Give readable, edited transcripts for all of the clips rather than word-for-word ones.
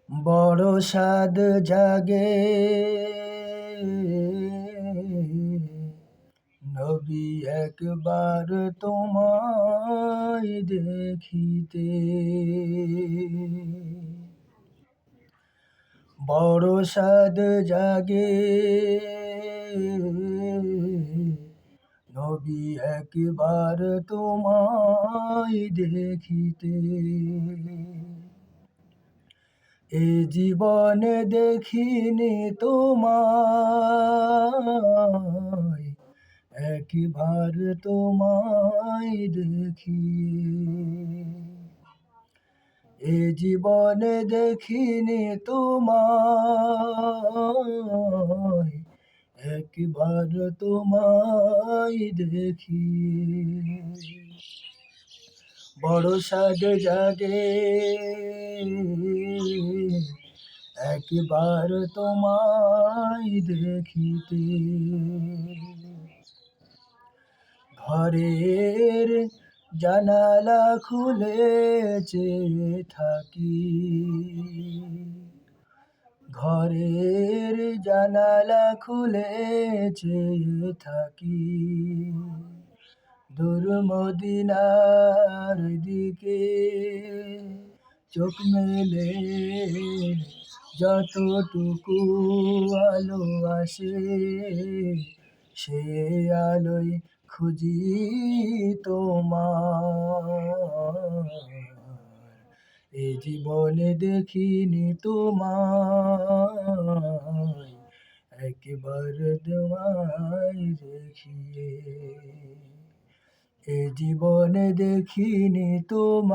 বড় সাদ জাগে নবী একবার তোমায় দেখিতে। বড় সাদ জাগে নবী একবার তোমায় দেখিতে। এ জীবনে দেখিনি তোমায়, একবার তোমায় দেখি। এ জীবনে দেখিনি তোমায়, একবার তোমায় দেখি। বড় সাদ জাগে একবার তোমায় দেখিতে। ঘরের জানালা খুলে চেয়ে থাকি, ঘরের জানালা খুলে চেয়ে থাকি। দূর মদিনার দিকে চোখ মেলে যতটুকু আলো আসে, সে আলোয় খুঁজি তোমার। এ জীবনে দেখিনি তোমায়, একবার তোমায় দেখিয়ে। এ জীবনে দেখিনি তোমায়,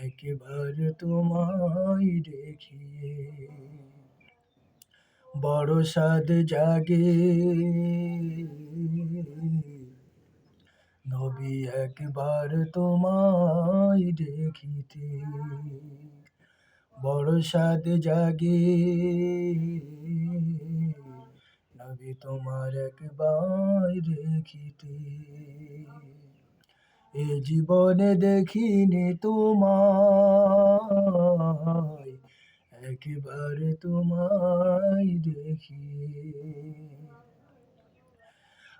একবার তোমায় দেখিয়ে। বড় সাদ জাগে নবী একবার তোমায় দেখিতে। বড় সাদ জাগে নবী তোমার একবার দেখিতে। এ জীবনে দেখিনি তোমায়, একবার তোমায় দেখিয়ে।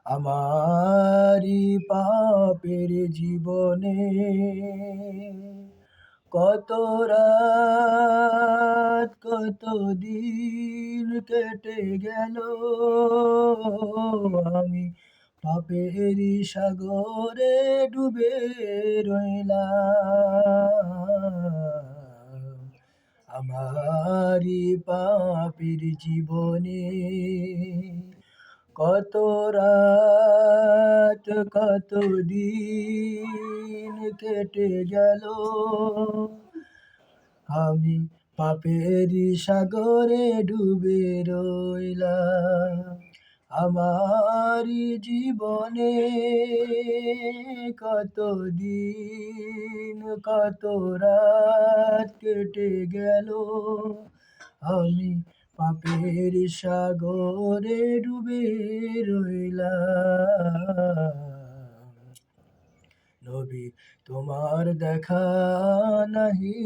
আমারি পাপের জীবনে কত রাত কত দিন কেটে গেল, আমি পাপেরই সাগরে ডুবে রইলাম। আমারি পাপের জীবনে কত রাত কত দিন কেটে গেল, আমি পাপেরই সাগরে ডুবে রইলাম। আমারি জীবনে কত দিন কত রাত কেটে গেল, আমি পাপের সাগরে ডুবে রইলাম। নবী তোমার দেখা নাহি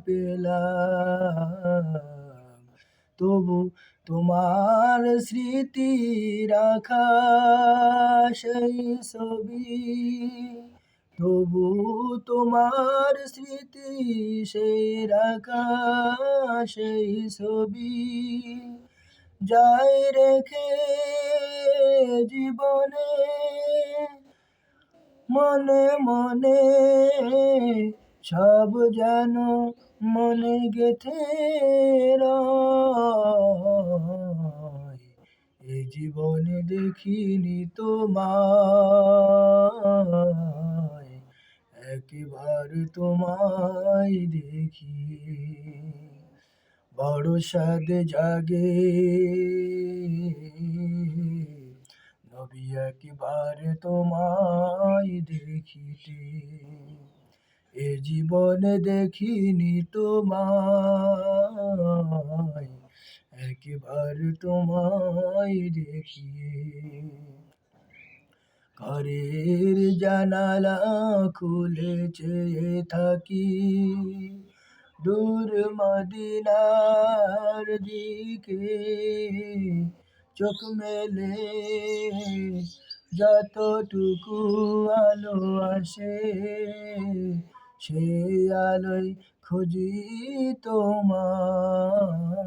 পেলাম, তবু তোমার স্মৃতি রাখা সেই ছবি, তবু তোমার স্মৃতি সেই রাখা সেই ছবি। যাই রেখে জীবনে মনে মনে সব যেন মনে গেঁথে রয়। এ জীবনে দেখিনি তোমায়, একবার তোমায় দেখি। বড় সাদ জাগে নবী একবার তোমায় দেখিতে। এ জীবনে দেখিনি তোমায়, একবার তোমায় দেখিয়ে। ঘরের জানালা খুলে চেয়ে থাকি দূর মদিনার দিকে। চোখ মেলে যতটুকু আলো আসে, সেই আলোয় খুঁজি তোমার।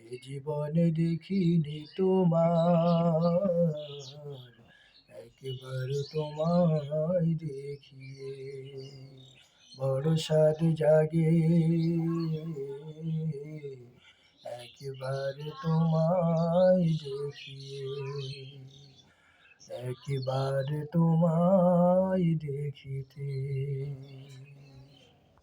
এ জীবনে দেখিনি তোমার, একবার তোমায় দেখিয়ে বড় সাধ জাগে। একবার তোমায় দেখিয়ে, একবার তোমায় দেখিতে।